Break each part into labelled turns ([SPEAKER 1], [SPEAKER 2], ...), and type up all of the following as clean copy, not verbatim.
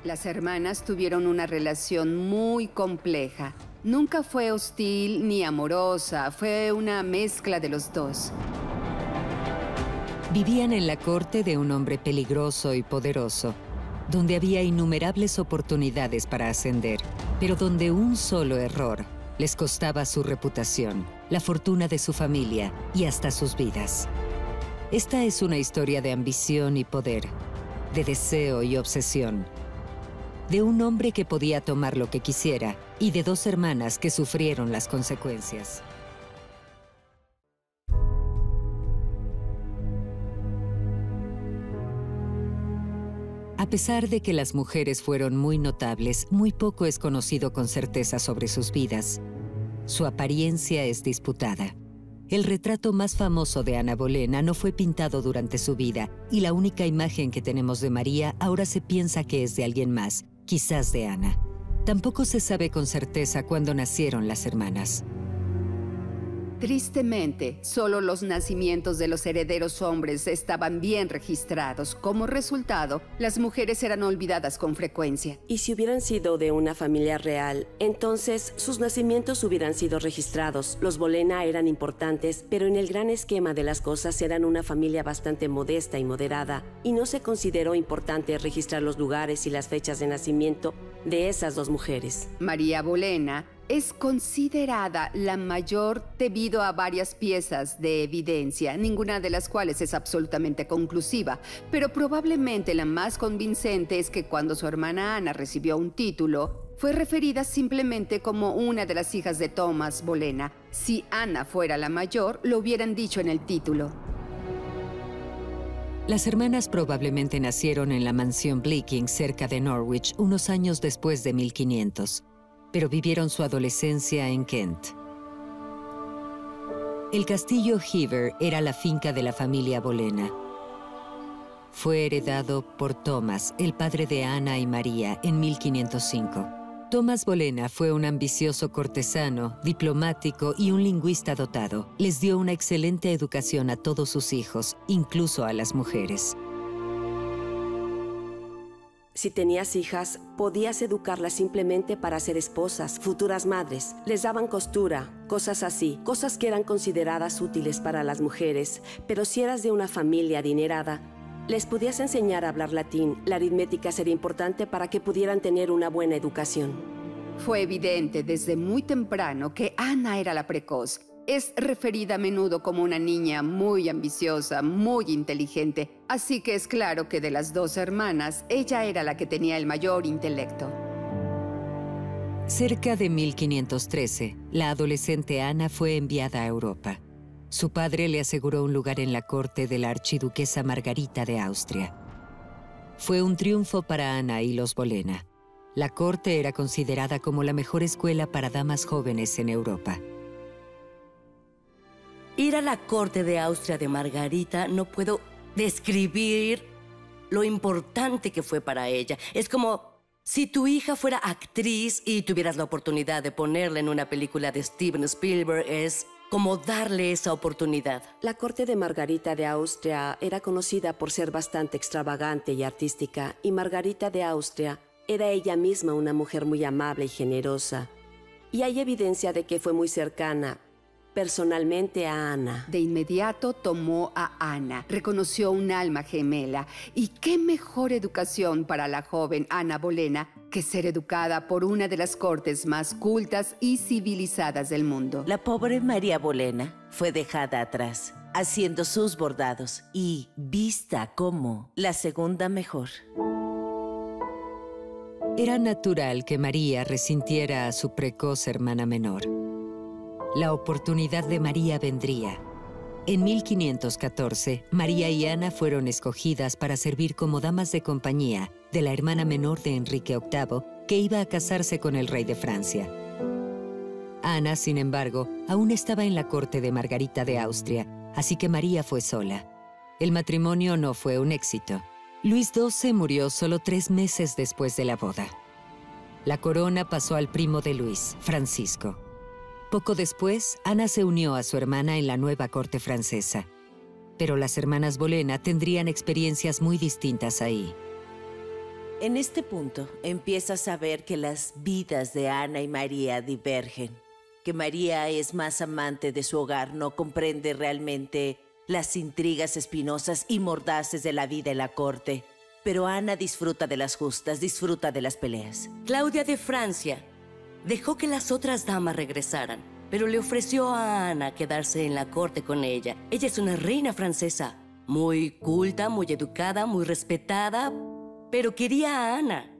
[SPEAKER 1] Las hermanas tuvieron una relación muy compleja. Nunca fue hostil ni amorosa, fue una mezcla de los dos.
[SPEAKER 2] Vivían en la corte de un hombre peligroso y poderoso, donde había innumerables oportunidades para ascender, pero donde un solo error les costaba su reputación, la fortuna de su familia y hasta sus vidas. Esta es una historia de ambición y poder, de deseo y obsesión, de un hombre que podía tomar lo que quisiera y de dos hermanas que sufrieron las consecuencias. A pesar de que las mujeres fueron muy notables, muy poco es conocido con certeza sobre sus vidas. Su apariencia es disputada. El retrato más famoso de Ana Bolena no fue pintado durante su vida, y la única imagen que tenemos de María ahora se piensa que es de alguien más, quizás de Ana. Tampoco se sabe con certeza cuándo nacieron las hermanas.
[SPEAKER 1] Tristemente, solo los nacimientos de los herederos hombres estaban bien registrados. Como resultado, las mujeres eran olvidadas con frecuencia.
[SPEAKER 3] Y si hubieran sido de una familia real, entonces sus nacimientos hubieran sido registrados. Los Bolena eran importantes, pero en el gran esquema de las cosas eran una familia bastante modesta y moderada, y no se consideró importante registrar los lugares y las fechas de nacimiento de esas dos mujeres.
[SPEAKER 1] María Bolena es considerada la mayor debido a varias piezas de evidencia, ninguna de las cuales es absolutamente conclusiva, pero probablemente la más convincente es que cuando su hermana Ana recibió un título, fue referida simplemente como una de las hijas de Thomas Bolena. Si Ana fuera la mayor, lo hubieran dicho en el título.
[SPEAKER 2] Las hermanas probablemente nacieron en la mansión Bleaking, cerca de Norwich, unos años después de 1500. Pero vivieron su adolescencia en Kent. El castillo Hever era la finca de la familia Bolena. Fue heredado por Thomas, el padre de Ana y María, en 1505. Thomas Bolena fue un ambicioso cortesano, diplomático y un lingüista dotado. Les dio una excelente educación a todos sus hijos, incluso a las mujeres.
[SPEAKER 3] Si tenías hijas, podías educarlas simplemente para ser esposas, futuras madres. Les daban costura, cosas así, cosas que eran consideradas útiles para las mujeres. Pero si eras de una familia adinerada, les podías enseñar a hablar latín. La aritmética sería importante para que pudieran tener una buena educación.
[SPEAKER 1] Fue evidente desde muy temprano que Ana era la precoz. Es referida a menudo como una niña muy ambiciosa, muy inteligente, así que es claro que de las dos hermanas, ella era la que tenía el mayor intelecto.
[SPEAKER 2] Cerca de 1513, la adolescente Ana fue enviada a Europa. Su padre le aseguró un lugar en la corte de la archiduquesa Margarita de Austria. Fue un triunfo para Ana y los Bolena. La corte era considerada como la mejor escuela para damas jóvenes en Europa.
[SPEAKER 4] Ir a la corte de Austria de Margarita, no puedo describir lo importante que fue para ella. Es como si tu hija fuera actriz y tuvieras la oportunidad de ponerla en una película de Steven Spielberg. Es como darle esa oportunidad.
[SPEAKER 3] La corte de Margarita de Austria era conocida por ser bastante extravagante y artística, y Margarita de Austria era ella misma una mujer muy amable y generosa. Y hay evidencia de que fue muy cercana personalmente a Ana.
[SPEAKER 1] De inmediato tomó a Ana, reconoció un alma gemela. Y qué mejor educación para la joven Ana Bolena que ser educada por una de las cortes más cultas y civilizadas del mundo.
[SPEAKER 5] La pobre María Bolena fue dejada atrás, haciendo sus bordados y vista como la segunda mejor.
[SPEAKER 2] Era natural que María resintiera a su precoz hermana menor. La oportunidad de María vendría. En 1514, María y Ana fueron escogidas para servir como damas de compañía de la hermana menor de Enrique VIII, que iba a casarse con el rey de Francia. Ana, sin embargo, aún estaba en la corte de Margarita de Austria, así que María fue sola. El matrimonio no fue un éxito. Luis XII murió solo 3 meses después de la boda. La corona pasó al primo de Luis, Francisco. Poco después, Ana se unió a su hermana en la nueva corte francesa. Pero las hermanas Bolena tendrían experiencias muy distintas ahí.
[SPEAKER 5] En este punto empiezas a ver que las vidas de Ana y María divergen, que María es más amante de su hogar, no comprende realmente las intrigas espinosas y mordaces de la vida en la corte. Pero Ana disfruta de las justas, disfruta de las peleas.
[SPEAKER 4] Claudia de Francia dejó que las otras damas regresaran, pero le ofreció a Ana quedarse en la corte con ella. Ella es una reina francesa, muy culta, muy educada, muy respetada, pero quería a Ana.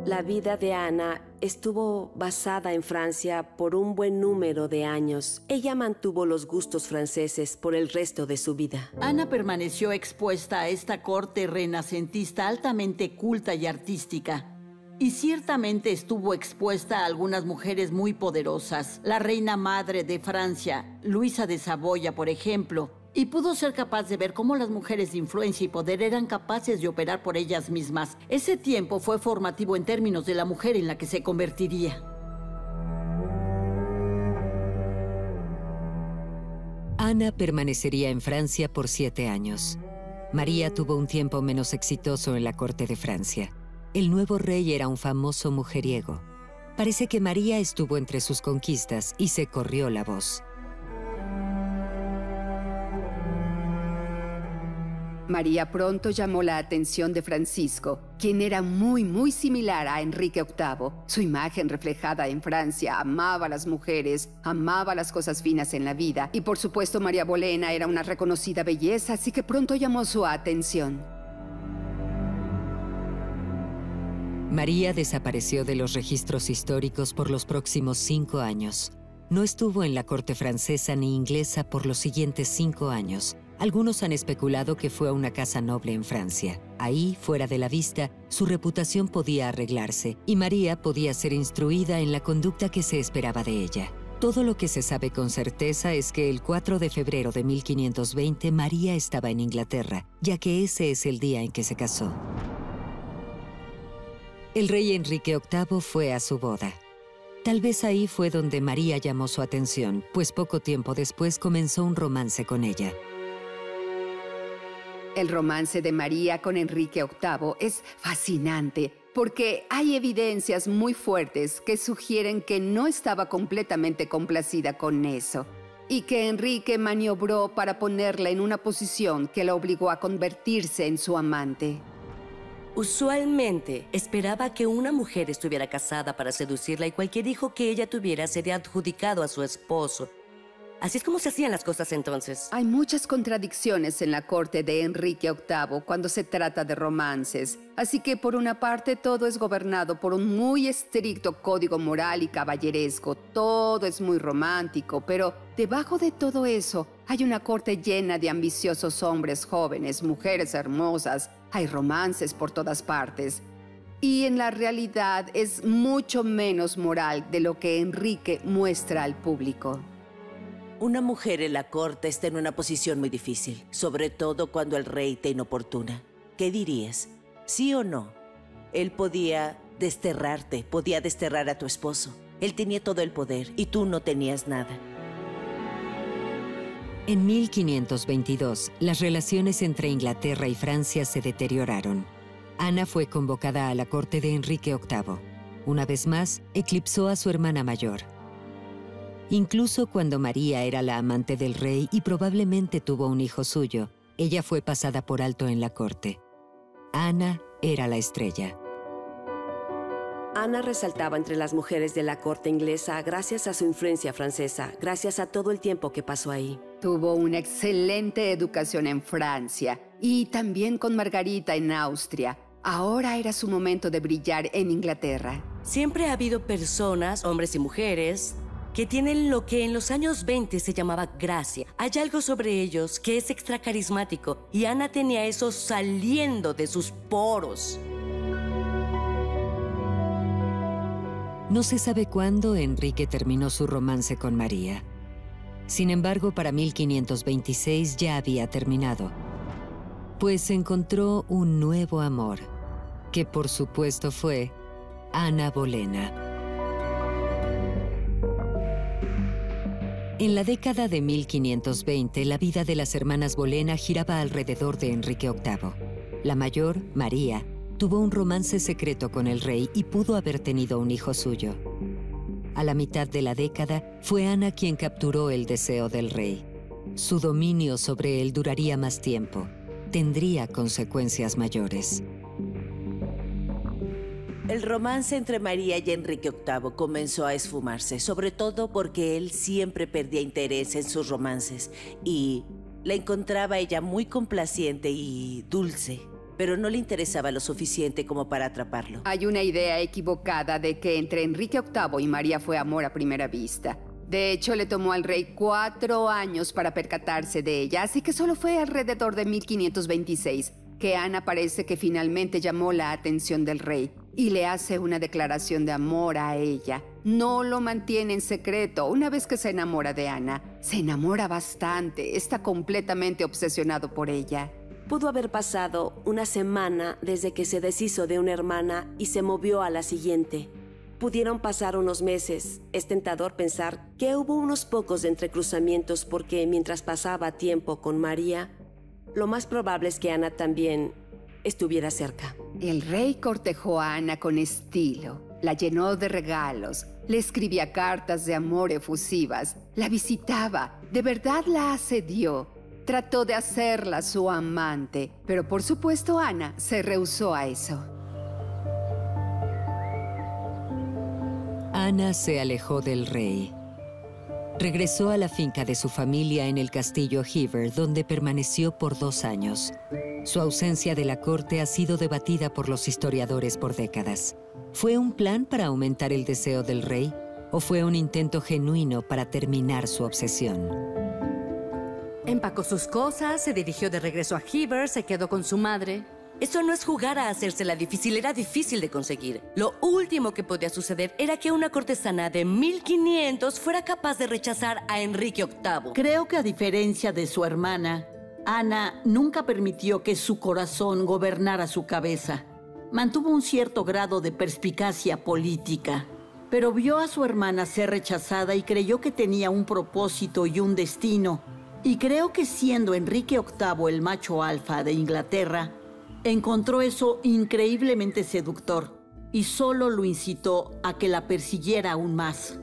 [SPEAKER 3] La vida de Ana estuvo basada en Francia por un buen número de años. Ella mantuvo los gustos franceses por el resto de su vida.
[SPEAKER 6] Ana permaneció expuesta a esta corte renacentista altamente culta y artística. Y ciertamente estuvo expuesta a algunas mujeres muy poderosas. La reina madre de Francia, Luisa de Saboya, por ejemplo. Y pudo ser capaz de ver cómo las mujeres de influencia y poder eran capaces de operar por ellas mismas. Ese tiempo fue formativo en términos de la mujer en la que se convertiría.
[SPEAKER 2] Ana permanecería en Francia por 7 años. María tuvo un tiempo menos exitoso en la corte de Francia. El nuevo rey era un famoso mujeriego. Parece que María estuvo entre sus conquistas y se corrió la voz.
[SPEAKER 1] María pronto llamó la atención de Francisco, quien era muy similar a Enrique VIII. Su imagen reflejada en Francia amaba a las mujeres, amaba las cosas finas en la vida, y por supuesto María Bolena era una reconocida belleza, así que pronto llamó su atención.
[SPEAKER 2] María desapareció de los registros históricos por los próximos 5 años. No estuvo en la corte francesa ni inglesa por los siguientes 5 años. Algunos han especulado que fue a una casa noble en Francia. Ahí, fuera de la vista, su reputación podía arreglarse y María podía ser instruida en la conducta que se esperaba de ella. Todo lo que se sabe con certeza es que el 4 de febrero de 1520 María estaba en Inglaterra, ya que ese es el día en que se casó. El rey Enrique VIII fue a su boda. Tal vez ahí fue donde María llamó su atención, pues poco tiempo después comenzó un romance con ella.
[SPEAKER 1] El romance de María con Enrique VIII es fascinante porque hay evidencias muy fuertes que sugieren que no estaba completamente complacida con eso y que Enrique maniobró para ponerla en una posición que la obligó a convertirse en su amante.
[SPEAKER 4] Usualmente esperaba que una mujer estuviera casada para seducirla y cualquier hijo que ella tuviera sería adjudicado a su esposo. Así es como se hacían las cosas entonces.
[SPEAKER 1] Hay muchas contradicciones en la corte de Enrique VIII cuando se trata de romances. Así que por una parte todo es gobernado por un muy estricto código moral y caballeresco. Todo es muy romántico, pero debajo de todo eso hay una corte llena de ambiciosos hombres jóvenes, mujeres hermosas. Hay romances por todas partes. Y en la realidad es mucho menos moral de lo que Enrique muestra al público.
[SPEAKER 5] Una mujer en la corte está en una posición muy difícil, sobre todo cuando el rey te inoportuna. ¿Qué dirías? ¿Sí o no? Él podía desterrarte, podía desterrar a tu esposo. Él tenía todo el poder y tú no tenías nada.
[SPEAKER 2] En 1522, las relaciones entre Inglaterra y Francia se deterioraron. Ana fue convocada a la corte de Enrique VIII. Una vez más, eclipsó a su hermana mayor. Incluso cuando María era la amante del rey y probablemente tuvo un hijo suyo, ella fue pasada por alto en la corte. Ana era la estrella.
[SPEAKER 3] Ana resaltaba entre las mujeres de la corte inglesa gracias a su influencia francesa, gracias a todo el tiempo que pasó ahí.
[SPEAKER 1] Tuvo una excelente educación en Francia y también con Margarita en Austria. Ahora era su momento de brillar en Inglaterra.
[SPEAKER 4] Siempre ha habido personas, hombres y mujeres, que tienen lo que en los años 20 se llamaba gracia. Hay algo sobre ellos que es extra carismático y Ana tenía eso saliendo de sus poros.
[SPEAKER 2] No se sabe cuándo Enrique terminó su romance con María. Sin embargo, para 1526 ya había terminado, pues encontró un nuevo amor, que por supuesto fue Ana Bolena. En la década de 1520, la vida de las hermanas Bolena giraba alrededor de Enrique VIII. La mayor, María, tuvo un romance secreto con el rey y pudo haber tenido un hijo suyo. A la mitad de la década, fue Ana quien capturó el deseo del rey. Su dominio sobre él duraría más tiempo. Tendría consecuencias mayores.
[SPEAKER 5] El romance entre María y Enrique VIII comenzó a esfumarse, sobre todo porque él siempre perdía interés en sus romances y la encontraba ella muy complaciente y dulce, pero no le interesaba lo suficiente como para atraparlo.
[SPEAKER 1] Hay una idea equivocada de que entre Enrique VIII y María fue amor a primera vista. De hecho, le tomó al rey 4 años para percatarse de ella, así que solo fue alrededor de 1526 que Ana parece que finalmente llamó la atención del rey y le hace una declaración de amor a ella. No lo mantiene en secreto. Una vez que se enamora de Ana, se enamora bastante, está completamente obsesionado por ella.
[SPEAKER 3] Pudo haber pasado una semana desde que se deshizo de una hermana y se movió a la siguiente. Pudieron pasar unos meses. Es tentador pensar que hubo unos pocos entrecruzamientos porque mientras pasaba tiempo con María, lo más probable es que Ana también estuviera cerca.
[SPEAKER 1] El rey cortejó a Ana con estilo, la llenó de regalos, le escribía cartas de amor efusivas, la visitaba, de verdad la asedió. Trató de hacerla su amante, pero por supuesto Ana se rehusó a eso.
[SPEAKER 2] Ana se alejó del rey. Regresó a la finca de su familia en el castillo Hever, donde permaneció por 2 años. Su ausencia de la corte ha sido debatida por los historiadores por décadas. ¿Fue un plan para aumentar el deseo del rey o fue un intento genuino para terminar su obsesión?
[SPEAKER 7] Empacó sus cosas, se dirigió de regreso a Hever, se quedó con su madre.
[SPEAKER 4] Eso no es jugar a hacérsela difícil, era difícil de conseguir. Lo último que podía suceder era que una cortesana de 1500 fuera capaz de rechazar a Enrique VIII.
[SPEAKER 6] Creo que a diferencia de su hermana, Ana nunca permitió que su corazón gobernara su cabeza. Mantuvo un cierto grado de perspicacia política, pero vio a su hermana ser rechazada y creyó que tenía un propósito y un destino. Y creo que siendo Enrique VIII el macho alfa de Inglaterra, encontró eso increíblemente seductor y solo lo incitó a que la persiguiera aún más.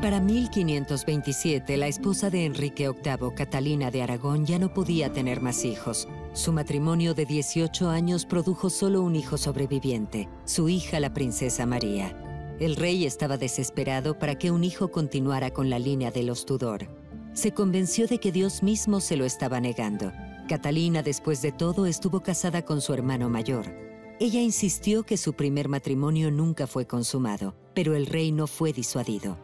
[SPEAKER 2] Para 1527, la esposa de Enrique VIII, Catalina de Aragón, ya no podía tener más hijos. Su matrimonio de 18 años produjo solo un hijo sobreviviente, su hija, la princesa María. El rey estaba desesperado para que un hijo continuara con la línea de los Tudor. Se convenció de que Dios mismo se lo estaba negando. Catalina, después de todo, estuvo casada con su hermano mayor. Ella insistió que su primer matrimonio nunca fue consumado, pero el rey no fue disuadido.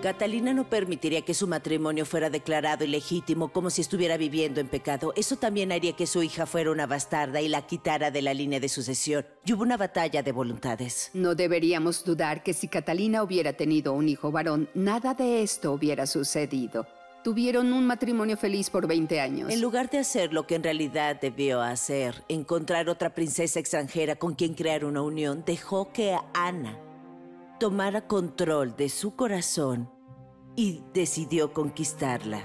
[SPEAKER 5] Catalina no permitiría que su matrimonio fuera declarado ilegítimo como si estuviera viviendo en pecado. Eso también haría que su hija fuera una bastarda y la quitara de la línea de sucesión. Y hubo una batalla de voluntades.
[SPEAKER 1] No deberíamos dudar que si Catalina hubiera tenido un hijo varón, nada de esto hubiera sucedido. Tuvieron un matrimonio feliz por 20 años.
[SPEAKER 5] En lugar de hacer lo que en realidad debió hacer, encontrar otra princesa extranjera con quien crear una unión, dejó que Ana tomara control de su corazón y decidió conquistarla.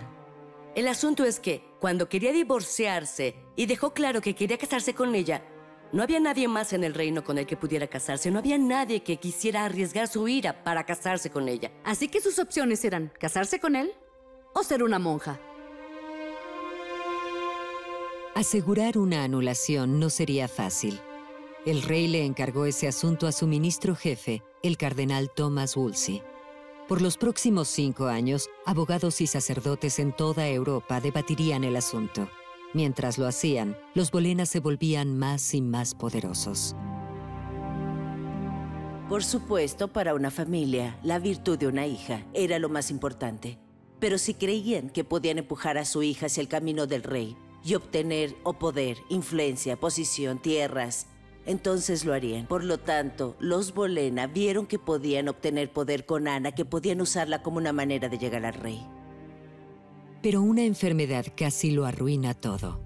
[SPEAKER 4] El asunto es que, cuando quería divorciarse y dejó claro que quería casarse con ella, no había nadie más en el reino con el que pudiera casarse. No había nadie que quisiera arriesgar su ira para casarse con ella.
[SPEAKER 7] Así que sus opciones eran casarse con él o ser una monja.
[SPEAKER 2] Asegurar una anulación no sería fácil. El rey le encargó ese asunto a su ministro jefe, el cardenal Thomas Wolsey. Por los próximos 5 años, abogados y sacerdotes en toda Europa debatirían el asunto. Mientras lo hacían, los Bolena se volvían más y más poderosos.
[SPEAKER 5] Por supuesto, para una familia, la virtud de una hija era lo más importante. Pero si creían que podían empujar a su hija hacia el camino del rey y obtener o poder, influencia, posición, tierras, entonces lo harían. Por lo tanto, los Bolena vieron que podían obtener poder con Ana, que podían usarla como una manera de llegar al rey.
[SPEAKER 2] Pero una enfermedad casi lo arruina todo.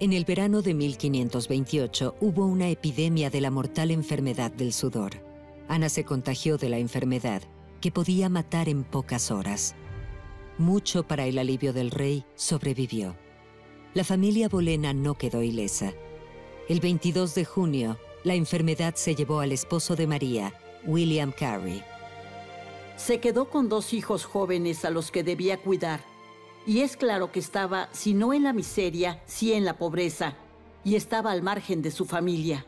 [SPEAKER 2] En el verano de 1528 hubo una epidemia de la mortal enfermedad del sudor. Ana se contagió de la enfermedad, que podía matar en pocas horas. Mucho para el alivio del rey, sobrevivió. La familia Bolena no quedó ilesa. El 22 de junio, la enfermedad se llevó al esposo de María, William Carey.
[SPEAKER 6] Se quedó con 2 hijos jóvenes a los que debía cuidar. Y es claro que estaba, si no en la miseria, sí en la pobreza. Y estaba al margen de su familia.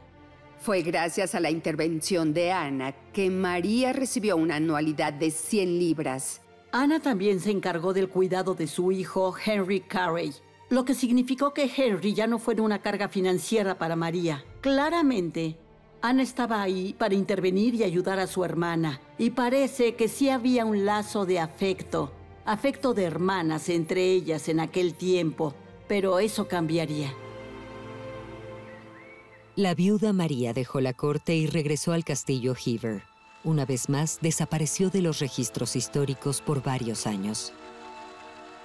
[SPEAKER 1] Fue gracias a la intervención de Ana que María recibió una anualidad de 100 libras.
[SPEAKER 6] Ana también se encargó del cuidado de su hijo, Henry Carey, lo que significó que Henry ya no fuera una carga financiera para María. Claramente, Ana estaba ahí para intervenir y ayudar a su hermana. Y parece que sí había un lazo de afecto de hermanas entre ellas en aquel tiempo, pero eso cambiaría.
[SPEAKER 2] La viuda María dejó la corte y regresó al castillo Hever. Una vez más, desapareció de los registros históricos por varios años.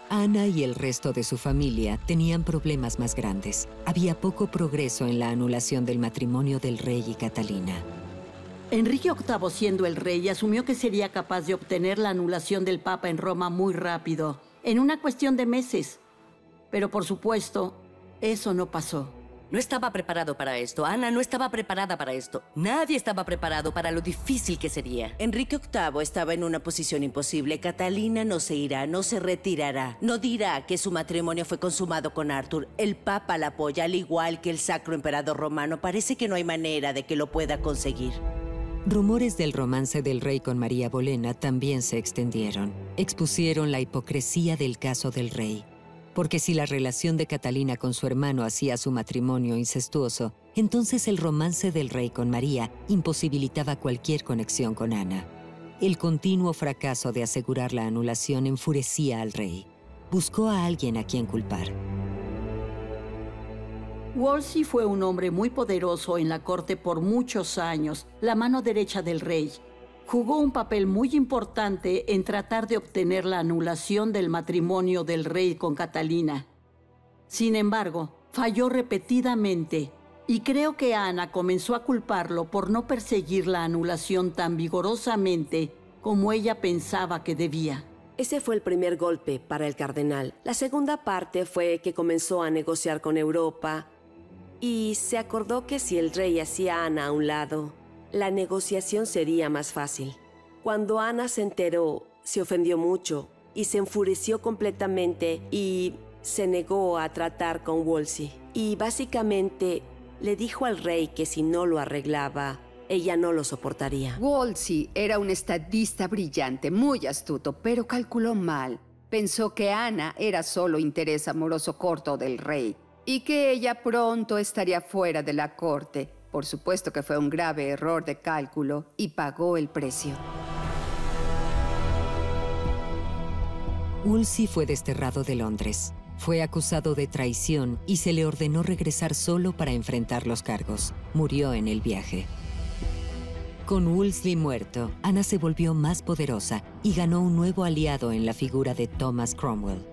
[SPEAKER 2] Ana y el resto de su familia tenían problemas más grandes. Había poco progreso en la anulación del matrimonio del rey y Catalina.
[SPEAKER 6] Enrique VIII, siendo el rey, asumió que sería capaz de obtener la anulación del Papa en Roma muy rápido, en una cuestión de meses. Pero por supuesto, eso no pasó.
[SPEAKER 4] No estaba preparado para esto. Ana no estaba preparada para esto. Nadie estaba preparado para lo difícil que sería.
[SPEAKER 5] Enrique VIII estaba en una posición imposible. Catalina no se irá, no se retirará. No dirá que su matrimonio fue consumado con Arthur. El Papa la apoya, al igual que el Sacro Emperador Romano. Parece que no hay manera de que lo pueda conseguir.
[SPEAKER 2] Rumores del romance del rey con María Bolena también se extendieron. Expusieron la hipocresía del caso del rey. Porque si la relación de Catalina con su hermano hacía su matrimonio incestuoso, entonces el romance del rey con María imposibilitaba cualquier conexión con Ana. El continuo fracaso de asegurar la anulación enfurecía al rey. Buscó a alguien a quien culpar.
[SPEAKER 6] Wolsey fue un hombre muy poderoso en la corte por muchos años, la mano derecha del rey. Jugó un papel muy importante en tratar de obtener la anulación del matrimonio del rey con Catalina. Sin embargo, falló repetidamente y creo que Ana comenzó a culparlo por no perseguir la anulación tan vigorosamente como ella pensaba que debía.
[SPEAKER 3] Ese fue el primer golpe para el cardenal. La segunda parte fue que comenzó a negociar con Europa y se acordó que si el rey hacía a Ana a un lado, la negociación sería más fácil. Cuando Ana se enteró, se ofendió mucho y se enfureció completamente y se negó a tratar con Wolsey. Y básicamente le dijo al rey que si no lo arreglaba, ella no lo soportaría.
[SPEAKER 1] Wolsey era un estadista brillante, muy astuto, pero calculó mal. Pensó que Ana era solo interés amoroso corto del rey y que ella pronto estaría fuera de la corte. Por supuesto que fue un grave error de cálculo y pagó el precio.
[SPEAKER 2] Wolsey fue desterrado de Londres. Fue acusado de traición y se le ordenó regresar solo para enfrentar los cargos. Murió en el viaje. Con Wolsey muerto, Ana se volvió más poderosa y ganó un nuevo aliado en la figura de Thomas Cromwell.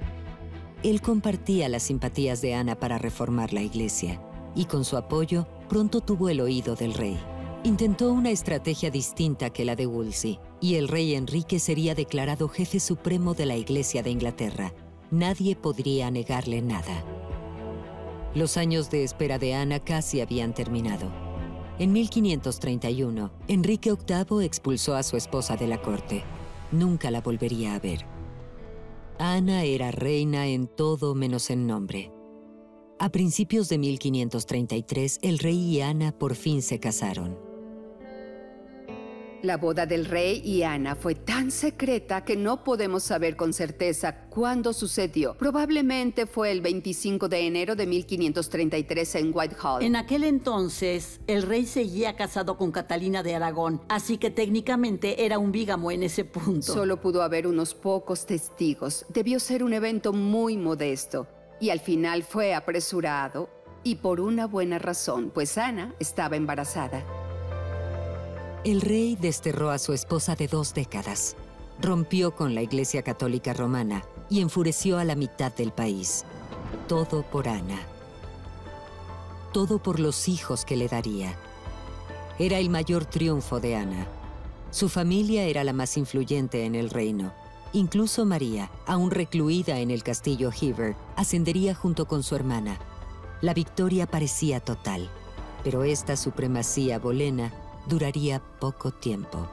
[SPEAKER 2] Él compartía las simpatías de Ana para reformar la iglesia y con su apoyo pronto tuvo el oído del rey. Intentó una estrategia distinta que la de Wolsey y el rey Enrique sería declarado jefe supremo de la Iglesia de Inglaterra. Nadie podría negarle nada. Los años de espera de Ana casi habían terminado. En 1531, Enrique VIII expulsó a su esposa de la corte. Nunca la volvería a ver. Ana era reina en todo menos en nombre. A principios de 1533, el rey y Ana por fin se casaron.
[SPEAKER 1] La boda del rey y Ana fue tan secreta que no podemos saber con certeza cuándo sucedió. Probablemente fue el 25 de enero de 1533 en Whitehall.
[SPEAKER 6] En aquel entonces, el rey seguía casado con Catalina de Aragón, así que técnicamente era un bígamo en ese punto.
[SPEAKER 1] Solo pudo haber unos pocos testigos. Debió ser un evento muy modesto. Y al final fue apresurado, y por una buena razón, pues Ana estaba embarazada.
[SPEAKER 2] El rey desterró a su esposa de 2 décadas, rompió con la Iglesia Católica Romana y enfureció a la mitad del país. Todo por Ana. Todo por los hijos que le daría. Era el mayor triunfo de Ana. Su familia era la más influyente en el reino. Incluso María, aún recluida en el castillo Hever, ascendería junto con su hermana. La victoria parecía total, pero esta supremacía bolena duraría poco tiempo.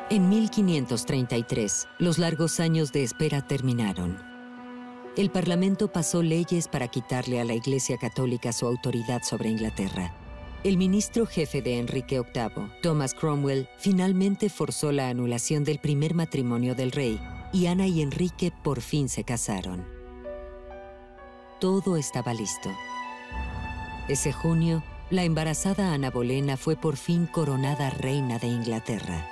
[SPEAKER 2] En 1533, los largos años de espera terminaron. El Parlamento pasó leyes para quitarle a la Iglesia Católica su autoridad sobre Inglaterra. El ministro jefe de Enrique VIII, Thomas Cromwell, finalmente forzó la anulación del primer matrimonio del rey, y Ana y Enrique por fin se casaron. Todo estaba listo. Ese junio, la embarazada Ana Bolena fue por fin coronada reina de Inglaterra.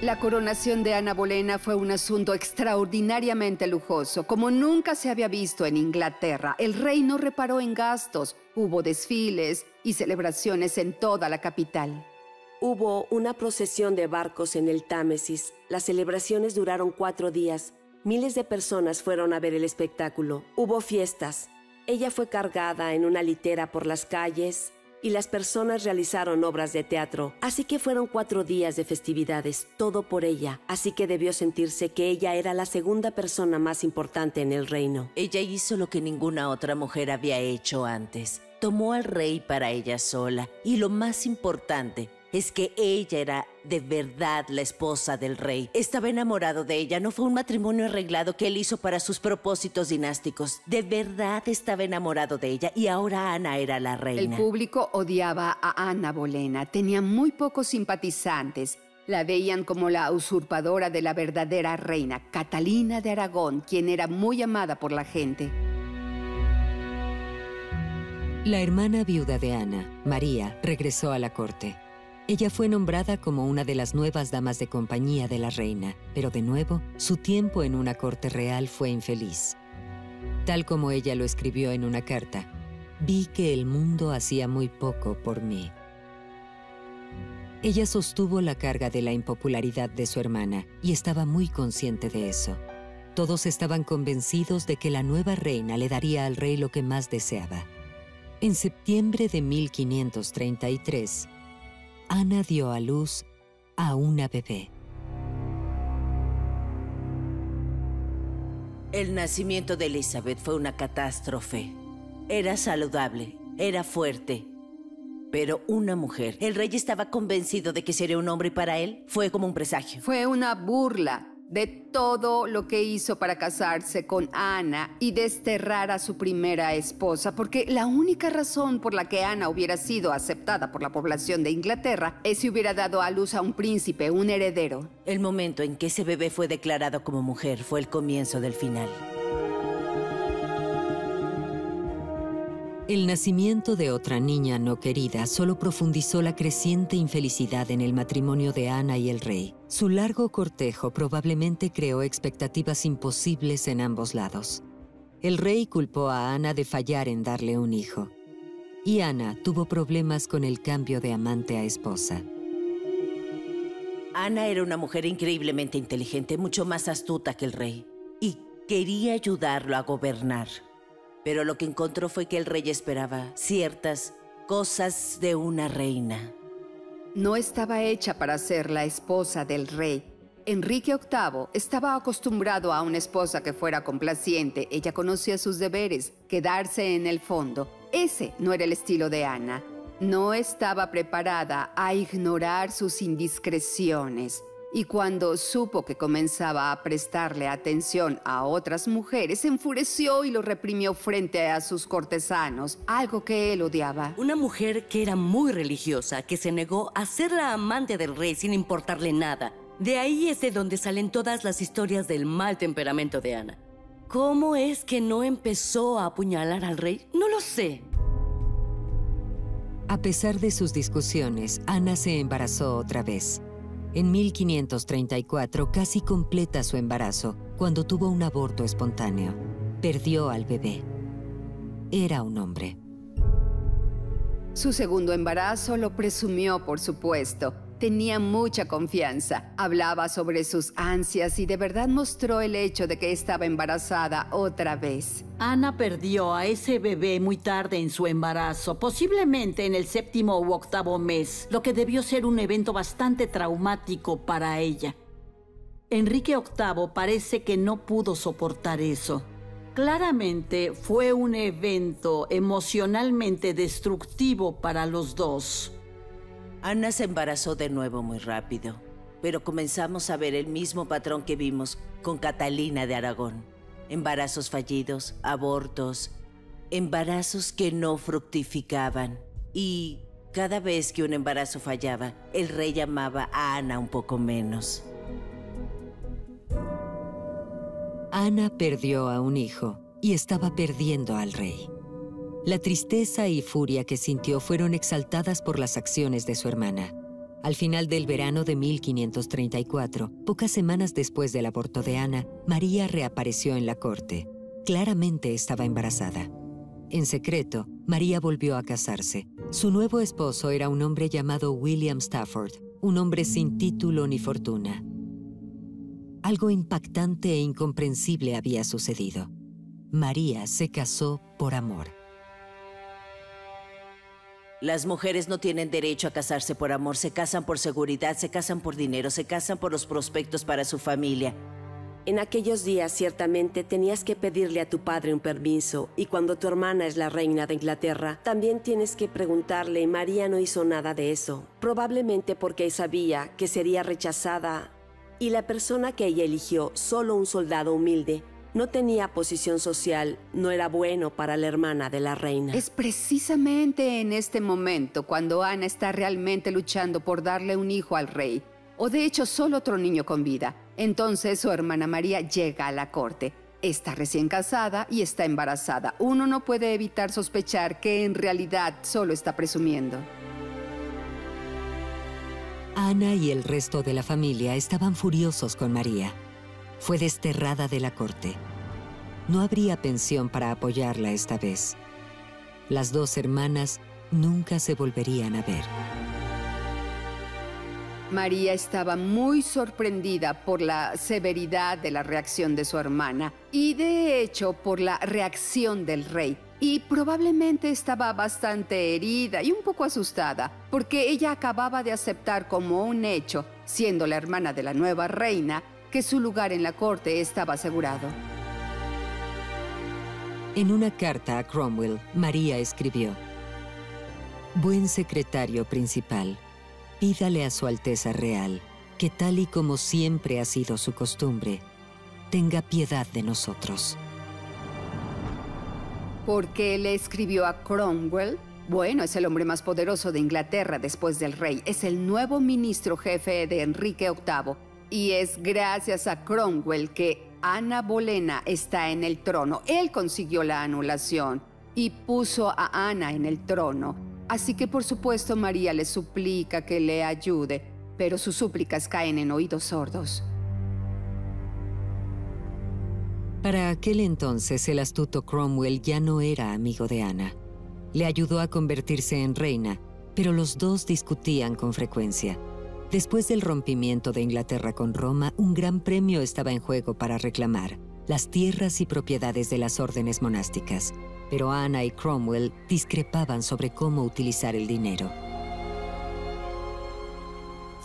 [SPEAKER 1] La coronación de Ana Bolena fue un asunto extraordinariamente lujoso, como nunca se había visto en Inglaterra. El rey no reparó en gastos, hubo desfiles y celebraciones en toda la capital.
[SPEAKER 3] Hubo una procesión de barcos en el Támesis. Las celebraciones duraron 4 días. Miles de personas fueron a ver el espectáculo. Hubo fiestas. Ella fue cargada en una litera por las calles y las personas realizaron obras de teatro. Así que fueron 4 días de festividades, todo por ella. Así que debió sentirse que ella era la segunda persona más importante en el reino.
[SPEAKER 5] Ella hizo lo que ninguna otra mujer había hecho antes. Tomó al rey para ella sola. Y lo más importante es que ella era de verdad la esposa del rey. Estaba enamorado de ella. No fue un matrimonio arreglado que él hizo para sus propósitos dinásticos. De verdad estaba enamorado de ella y ahora Ana era la reina.
[SPEAKER 1] El público odiaba a Ana Bolena. Tenía muy pocos simpatizantes. La veían como la usurpadora de la verdadera reina, Catalina de Aragón, quien era muy amada por la gente.
[SPEAKER 2] La hermana viuda de Ana, María, regresó a la corte. Ella fue nombrada como una de las nuevas damas de compañía de la reina, pero de nuevo, su tiempo en una corte real fue infeliz. Tal como ella lo escribió en una carta, vi que el mundo hacía muy poco por mí. Ella sostuvo la carga de la impopularidad de su hermana y estaba muy consciente de eso. Todos estaban convencidos de que la nueva reina le daría al rey lo que más deseaba. En septiembre de 1533, Ana dio a luz a una bebé.
[SPEAKER 5] El nacimiento de Elizabeth fue una catástrofe. Era saludable, era fuerte, pero una mujer. El rey estaba convencido de que sería un hombre y para él fue como un presagio.
[SPEAKER 1] Fue una burla de todo lo que hizo para casarse con Ana y desterrar a su primera esposa, porque la única razón por la que Ana hubiera sido aceptada por la población de Inglaterra es si hubiera dado a luz a un príncipe, un heredero.
[SPEAKER 5] El momento en que ese bebé fue declarado como mujer fue el comienzo del final.
[SPEAKER 2] El nacimiento de otra niña no querida solo profundizó la creciente infelicidad en el matrimonio de Ana y el rey. Su largo cortejo probablemente creó expectativas imposibles en ambos lados. El rey culpó a Ana de fallar en darle un hijo, y Ana tuvo problemas con el cambio de amante a esposa.
[SPEAKER 5] Ana era una mujer increíblemente inteligente, mucho más astuta que el rey, y quería ayudarlo a gobernar. Pero lo que encontró fue que el rey esperaba ciertas cosas de una reina.
[SPEAKER 1] No estaba hecha para ser la esposa del rey. Enrique VIII estaba acostumbrado a una esposa que fuera complaciente. Ella conocía sus deberes, quedarse en el fondo. Ese no era el estilo de Ana. No estaba preparada a ignorar sus indiscreciones. Y cuando supo que comenzaba a prestarle atención a otras mujeres, se enfureció y lo reprimió frente a sus cortesanos, algo que él odiaba.
[SPEAKER 4] Una mujer que era muy religiosa, que se negó a ser la amante del rey sin importarle nada. De ahí es de donde salen todas las historias del mal temperamento de Ana. ¿Cómo es que no empezó a apuñalar al rey? No lo sé.
[SPEAKER 2] A pesar de sus discusiones, Ana se embarazó otra vez. En 1534 casi completa su embarazo cuando tuvo un aborto espontáneo. Perdió al bebé. Era un hombre.
[SPEAKER 1] Su segundo embarazo lo presumió, por supuesto. Tenía mucha confianza, hablaba sobre sus ansias y de verdad mostró el hecho de que estaba embarazada otra vez.
[SPEAKER 6] Ana perdió a ese bebé muy tarde en su embarazo, posiblemente en el 7º u 8º mes, lo que debió ser un evento bastante traumático para ella. Enrique VIII parece que no pudo soportar eso. Claramente fue un evento emocionalmente destructivo para los dos.
[SPEAKER 5] Ana se embarazó de nuevo muy rápido, pero comenzamos a ver el mismo patrón que vimos con Catalina de Aragón. Embarazos fallidos, abortos, embarazos que no fructificaban. Y cada vez que un embarazo fallaba, el rey amaba a Ana un poco menos.
[SPEAKER 2] Ana perdió a un hijo y estaba perdiendo al rey. La tristeza y furia que sintió fueron exaltadas por las acciones de su hermana. Al final del verano de 1534, pocas semanas después del aborto de Ana, María reapareció en la corte. Claramente estaba embarazada. En secreto, María volvió a casarse. Su nuevo esposo era un hombre llamado William Stafford, un hombre sin título ni fortuna. Algo impactante e incomprensible había sucedido. María se casó por amor.
[SPEAKER 5] Las mujeres no tienen derecho a casarse por amor, se casan por seguridad, se casan por dinero, se casan por los prospectos para su familia.
[SPEAKER 3] En aquellos días, ciertamente, tenías que pedirle a tu padre un permiso, y cuando tu hermana es la reina de Inglaterra, también tienes que preguntarle, y María no hizo nada de eso. Probablemente porque sabía que sería rechazada, y la persona que ella eligió, solo un soldado humilde, no tenía posición social, no era bueno para la hermana de la reina.
[SPEAKER 1] Es precisamente en este momento cuando Ana está realmente luchando por darle un hijo al rey, o de hecho solo otro niño con vida. Entonces su hermana María llega a la corte. Está recién casada y está embarazada. Uno no puede evitar sospechar que en realidad solo está presumiendo.
[SPEAKER 2] Ana y el resto de la familia estaban furiosos con María. Fue desterrada de la corte. No habría pensión para apoyarla esta vez. Las dos hermanas nunca se volverían a ver.
[SPEAKER 1] María estaba muy sorprendida por la severidad de la reacción de su hermana y de hecho por la reacción del rey. Y probablemente estaba bastante herida y un poco asustada porque ella acababa de aceptar como un hecho, siendo la hermana de la nueva reina, que su lugar en la corte estaba asegurado.
[SPEAKER 2] En una carta a Cromwell, María escribió: «Buen secretario principal, pídale a su Alteza Real que tal y como siempre ha sido su costumbre, tenga piedad de nosotros».
[SPEAKER 1] ¿Por qué le escribió a Cromwell? Bueno, es el hombre más poderoso de Inglaterra después del rey. Es el nuevo ministro jefe de Enrique VIII. Y es gracias a Cromwell que Ana Bolena está en el trono. Él consiguió la anulación y puso a Ana en el trono. Así que, por supuesto, María le suplica que le ayude, pero sus súplicas caen en oídos sordos.
[SPEAKER 2] Para aquel entonces, el astuto Cromwell ya no era amigo de Ana. Le ayudó a convertirse en reina, pero los dos discutían con frecuencia. Después del rompimiento de Inglaterra con Roma, un gran premio estaba en juego para reclamar: las tierras y propiedades de las órdenes monásticas. Pero Ana y Cromwell discrepaban sobre cómo utilizar el dinero.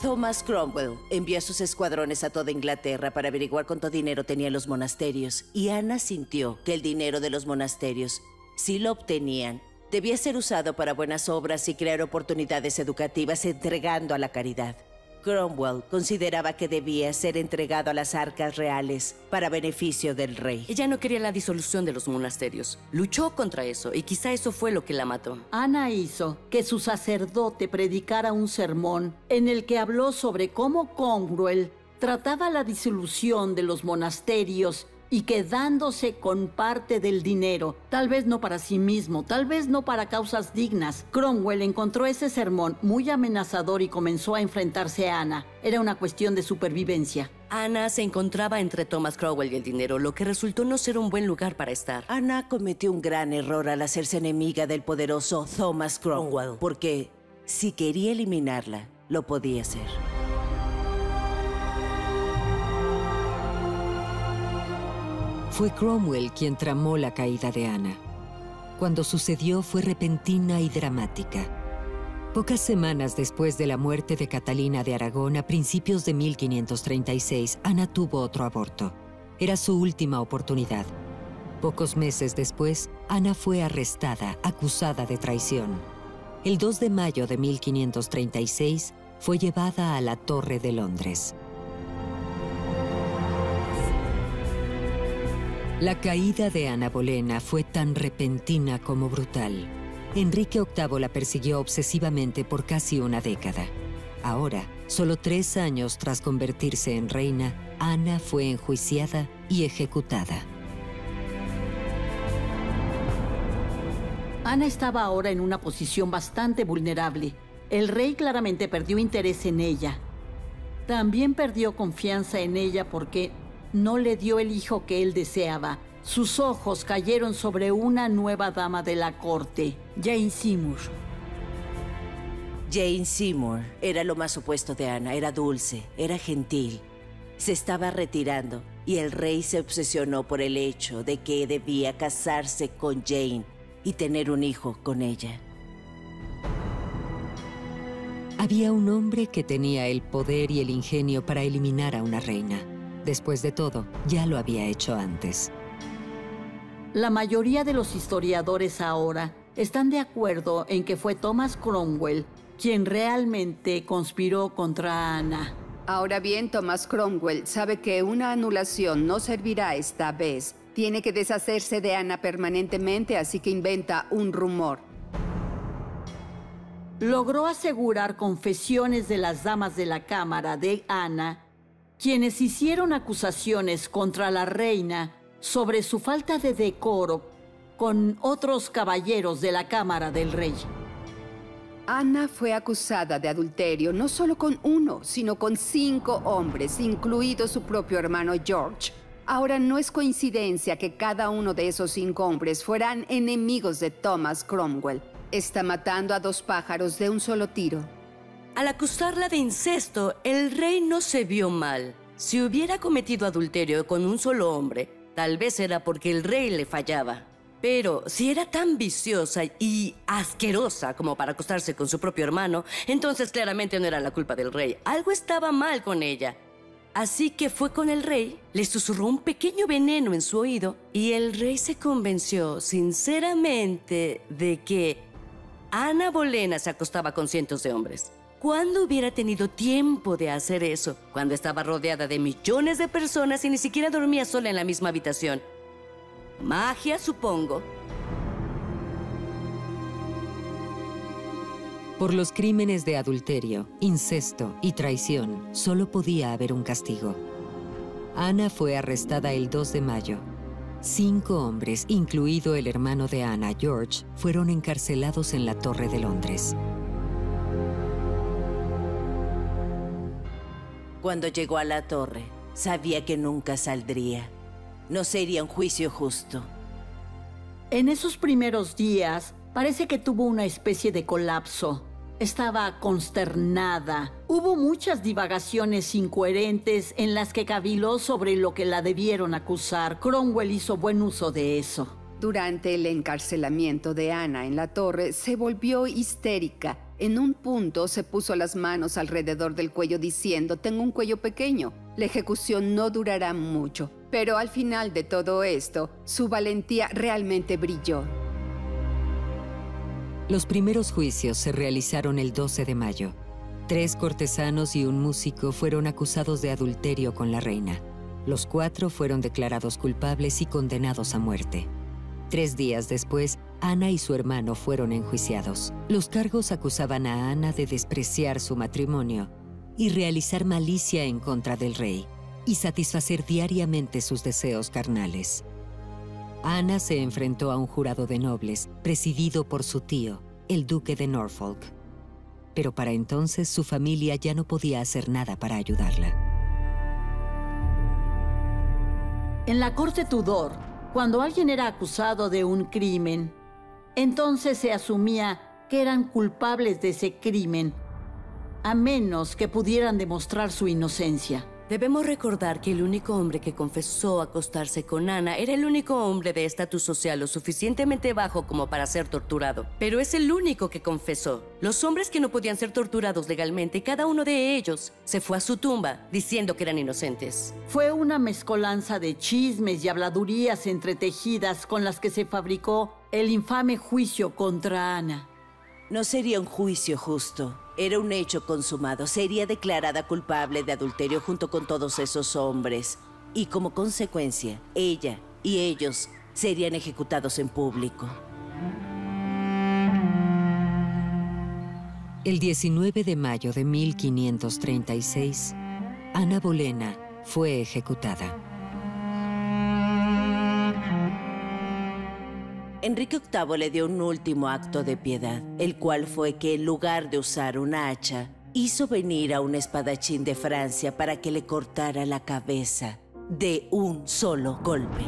[SPEAKER 5] Thomas Cromwell envió a sus escuadrones a toda Inglaterra para averiguar cuánto dinero tenían los monasterios, y Ana sintió que el dinero de los monasterios, si lo obtenían, debía ser usado para buenas obras y crear oportunidades educativas, entregando a la caridad. Cromwell consideraba que debía ser entregado a las arcas reales para beneficio del rey.
[SPEAKER 4] Ella no quería la disolución de los monasterios. Luchó contra eso y quizá eso fue lo que la mató.
[SPEAKER 6] Ana hizo que su sacerdote predicara un sermón en el que habló sobre cómo Cromwell trataba la disolución de los monasterios y quedándose con parte del dinero, tal vez no para sí mismo, tal vez no para causas dignas. Cromwell encontró ese sermón muy amenazador y comenzó a enfrentarse a Ana. Era una cuestión de supervivencia.
[SPEAKER 4] Ana se encontraba entre Thomas Cromwell y el dinero, lo que resultó no ser un buen lugar para estar.
[SPEAKER 5] Ana cometió un gran error al hacerse enemiga del poderoso Thomas Cromwell, porque si quería eliminarla, lo podía hacer.
[SPEAKER 2] Fue Cromwell quien tramó la caída de Ana. Cuando sucedió fue repentina y dramática. Pocas semanas después de la muerte de Catalina de Aragón, a principios de 1536, Ana tuvo otro aborto. Era su última oportunidad. Pocos meses después, Ana fue arrestada, acusada de traición. El 2 de mayo de 1536, fue llevada a la Torre de Londres. La caída de Ana Bolena fue tan repentina como brutal. Enrique VIII la persiguió obsesivamente por casi una década. Ahora, solo 3 años tras convertirse en reina, Ana fue enjuiciada y ejecutada.
[SPEAKER 6] Ana estaba ahora en una posición bastante vulnerable. El rey claramente perdió interés en ella. También perdió confianza en ella porque no le dio el hijo que él deseaba. Sus ojos cayeron sobre una nueva dama de la corte, Jane Seymour.
[SPEAKER 5] Jane Seymour era lo más opuesto de Ana. Era dulce, era gentil. Se estaba retirando y el rey se obsesionó por el hecho de que debía casarse con Jane y tener un hijo con ella.
[SPEAKER 2] Había un hombre que tenía el poder y el ingenio para eliminar a una reina. Después de todo, ya lo había hecho antes.
[SPEAKER 6] La mayoría de los historiadores ahora están de acuerdo en que fue Thomas Cromwell quien realmente conspiró contra Ana.
[SPEAKER 1] Ahora bien, Thomas Cromwell sabe que una anulación no servirá esta vez. Tiene que deshacerse de Ana permanentemente, así que inventa un rumor.
[SPEAKER 6] Logró asegurar confesiones de las damas de la cámara de Ana, quienes hicieron acusaciones contra la reina sobre su falta de decoro con otros caballeros de la cámara del rey.
[SPEAKER 1] Ana fue acusada de adulterio no solo con uno, sino con 5 hombres, incluido su propio hermano George. Ahora no es coincidencia que cada uno de esos 5 hombres fueran enemigos de Thomas Cromwell. Está matando a 2 pájaros de un solo tiro.
[SPEAKER 4] Al acusarla de incesto, el rey no se vio mal. Si hubiera cometido adulterio con un solo hombre, tal vez era porque el rey le fallaba. Pero si era tan viciosa y asquerosa como para acostarse con su propio hermano, entonces claramente no era la culpa del rey. Algo estaba mal con ella. Así que fue con el rey, le susurró un pequeño veneno en su oído y el rey se convenció sinceramente de que Ana Bolena se acostaba con cientos de hombres. ¿Cuándo hubiera tenido tiempo de hacer eso? Cuando estaba rodeada de millones de personas y ni siquiera dormía sola en la misma habitación. Magia, supongo.
[SPEAKER 2] Por los crímenes de adulterio, incesto y traición, solo podía haber un castigo. Ana fue arrestada el 2 de mayo. 5 hombres, incluido el hermano de Ana, George, fueron encarcelados en la Torre de Londres.
[SPEAKER 5] Cuando llegó a la torre, sabía que nunca saldría. No sería un juicio justo.
[SPEAKER 6] En esos primeros días, parece que tuvo una especie de colapso. Estaba consternada. Hubo muchas divagaciones incoherentes en las que caviló sobre lo que la debieron acusar. Cromwell hizo buen uso de eso.
[SPEAKER 1] Durante el encarcelamiento de Ana en la torre, se volvió histérica. En un punto se puso las manos alrededor del cuello diciendo: «Tengo un cuello pequeño. La ejecución no durará mucho». Pero al final de todo esto, su valentía realmente brilló.
[SPEAKER 2] Los primeros juicios se realizaron el 12 de mayo. 3 cortesanos y un músico fueron acusados de adulterio con la reina. Los 4 fueron declarados culpables y condenados a muerte. 3 días después, Ana y su hermano fueron enjuiciados. Los cargos acusaban a Ana de despreciar su matrimonio y realizar malicia en contra del rey, y satisfacer diariamente sus deseos carnales. Ana se enfrentó a un jurado de nobles, presidido por su tío, el duque de Norfolk. Pero para entonces su familia ya no podía hacer nada para ayudarla.
[SPEAKER 6] En la corte Tudor, cuando alguien era acusado de un crimen, entonces se asumía que eran culpables de ese crimen. a menos que pudieran demostrar su inocencia.
[SPEAKER 4] Debemos recordar que el único hombre que confesó acostarse con Ana era el único hombre de estatus social lo suficientemente bajo como para ser torturado. Pero es el único que confesó. Los hombres que no podían ser torturados legalmente, cada uno de ellos se fue a su tumba diciendo que eran inocentes.
[SPEAKER 6] Fue una mezcolanza de chismes y habladurías entretejidas con las que se fabricó el infame juicio contra Ana.
[SPEAKER 5] No sería un juicio justo. Era un hecho consumado. Sería declarada culpable de adulterio junto con todos esos hombres. Y como consecuencia, ella y ellos serían ejecutados en público.
[SPEAKER 2] El 19 de mayo de 1536, Ana Bolena fue ejecutada.
[SPEAKER 5] Enrique VIII le dio un último acto de piedad, el cual fue que en lugar de usar una hacha, hizo venir a un espadachín de Francia para que le cortara la cabeza de un solo golpe.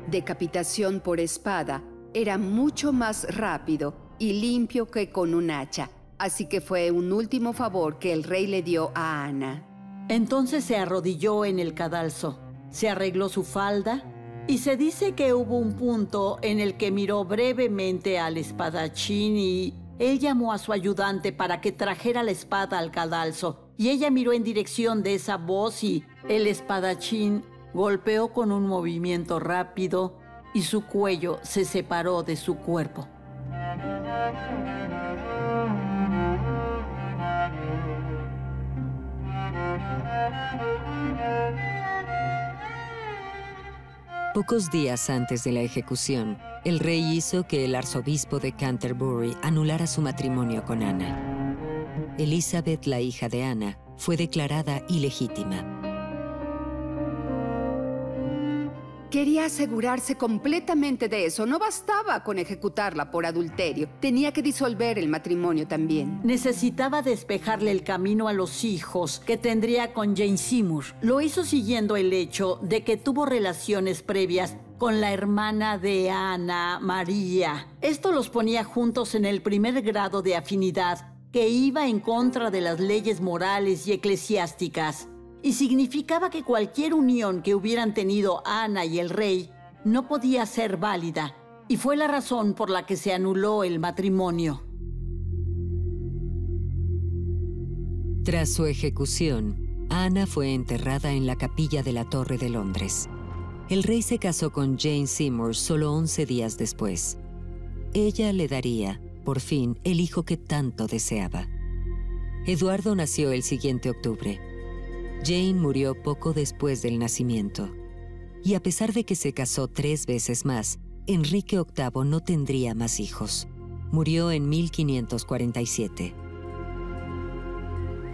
[SPEAKER 1] Decapitación por espada era mucho más rápido y limpio que con un hacha, así que fue un último favor que el rey le dio a Ana.
[SPEAKER 6] Entonces se arrodilló en el cadalso, se arregló su falda y se dice que hubo un punto en el que miró brevemente al espadachín y él llamó a su ayudante para que trajera la espada al cadalso y ella miró en dirección de esa voz y el espadachín golpeó con un movimiento rápido y su cuello se separó de su cuerpo.
[SPEAKER 2] Pocos días antes de la ejecución, el rey hizo que el arzobispo de Canterbury anulara su matrimonio con Ana. Elizabeth, la hija de Ana, fue declarada ilegítima.
[SPEAKER 1] Quería asegurarse completamente de eso. No bastaba con ejecutarla por adulterio. Tenía que disolver el matrimonio también.
[SPEAKER 6] Necesitaba despejarle el camino a los hijos que tendría con Jane Seymour. Lo hizo siguiendo el hecho de que tuvo relaciones previas con la hermana de Ana, María. Esto los ponía juntos en el primer grado de afinidad, que iba en contra de las leyes morales y eclesiásticas. Y significaba que cualquier unión que hubieran tenido Ana y el rey no podía ser válida, y fue la razón por la que se anuló el matrimonio.
[SPEAKER 2] Tras su ejecución, Ana fue enterrada en la capilla de la Torre de Londres. El rey se casó con Jane Seymour solo 11 días después. Ella le daría, por fin, el hijo que tanto deseaba. Eduardo nació el siguiente octubre. Jane murió poco después del nacimiento. Y a pesar de que se casó 3 veces más, Enrique VIII no tendría más hijos. Murió en 1547.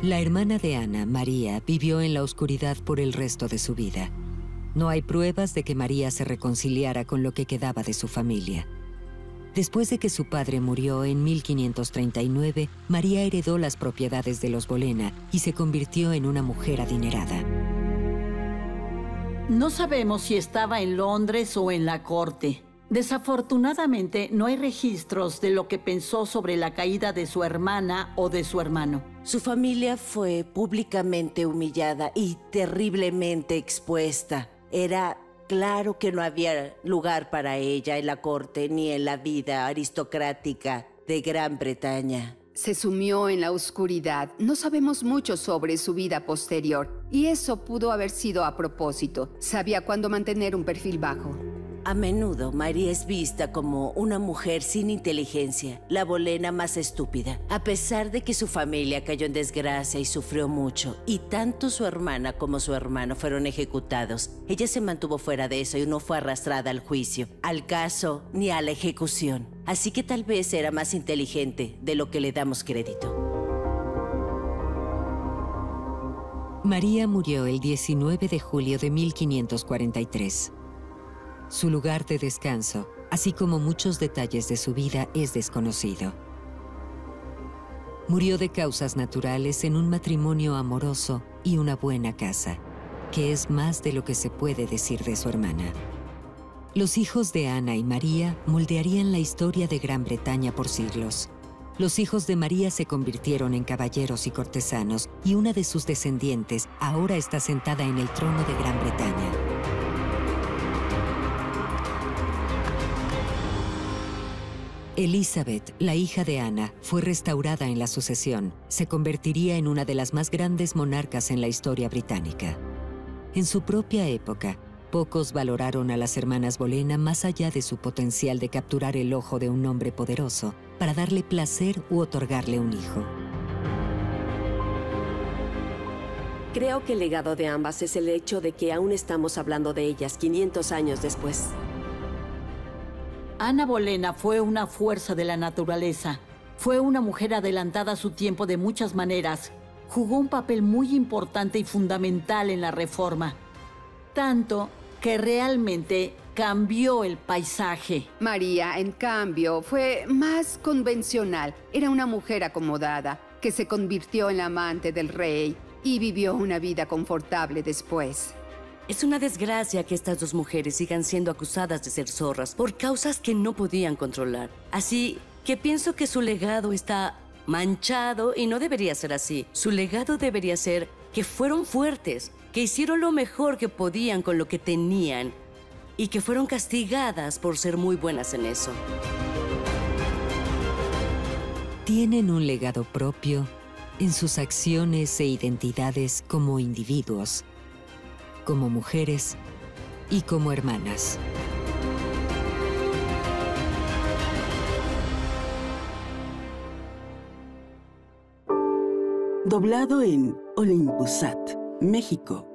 [SPEAKER 2] La hermana de Ana, María, vivió en la oscuridad por el resto de su vida. No hay pruebas de que María se reconciliara con lo que quedaba de su familia. Después de que su padre murió en 1539, María heredó las propiedades de los Bolena y se convirtió en una mujer adinerada.
[SPEAKER 6] No sabemos si estaba en Londres o en la corte. Desafortunadamente, no hay registros de lo que pensó sobre la caída de su hermana o de su hermano.
[SPEAKER 5] Su familia fue públicamente humillada y terriblemente expuesta. Era claro que no había lugar para ella en la corte ni en la vida aristocrática de Gran Bretaña.
[SPEAKER 1] Se sumió en la oscuridad. No sabemos mucho sobre su vida posterior, y eso pudo haber sido a propósito. Sabía cuándo mantener un perfil bajo.
[SPEAKER 5] A menudo, María es vista como una mujer sin inteligencia, la Bolena más estúpida. A pesar de que su familia cayó en desgracia y sufrió mucho, y tanto su hermana como su hermano fueron ejecutados, ella se mantuvo fuera de eso y no fue arrastrada al juicio, al caso ni a la ejecución. Así que tal vez era más inteligente de lo que le damos crédito.
[SPEAKER 2] María murió el 19 de julio de 1543. Su lugar de descanso, así como muchos detalles de su vida, es desconocido. Murió de causas naturales en un matrimonio amoroso y una buena casa, que es más de lo que se puede decir de su hermana. Los hijos de Ana y María moldearían la historia de Gran Bretaña por siglos. Los hijos de María se convirtieron en caballeros y cortesanos, y una de sus descendientes ahora está sentada en el trono de Gran Bretaña. Elizabeth, la hija de Ana, fue restaurada en la sucesión. Se convertiría en una de las más grandes monarcas en la historia británica. En su propia época, pocos valoraron a las hermanas Bolena más allá de su potencial de capturar el ojo de un hombre poderoso para darle placer u otorgarle un hijo.
[SPEAKER 3] Creo que el legado de ambas es el hecho de que aún estamos hablando de ellas 500 años después.
[SPEAKER 6] Ana Bolena fue una fuerza de la naturaleza. Fue una mujer adelantada a su tiempo de muchas maneras. Jugó un papel muy importante y fundamental en la Reforma. Tanto que realmente cambió el paisaje.
[SPEAKER 1] María, en cambio, fue más convencional. Era una mujer acomodada, que se convirtió en la amante del rey y vivió una vida confortable después.
[SPEAKER 4] Es una desgracia que estas dos mujeres sigan siendo acusadas de ser zorras por causas que no podían controlar. Así que pienso que su legado está manchado y no debería ser así. Su legado debería ser que fueron fuertes, que hicieron lo mejor que podían con lo que tenían y que fueron castigadas por ser muy buenas en eso.
[SPEAKER 2] Tienen un legado propio en sus acciones e identidades como individuos, como mujeres y como hermanas.
[SPEAKER 8] Doblado en Olympusat, México.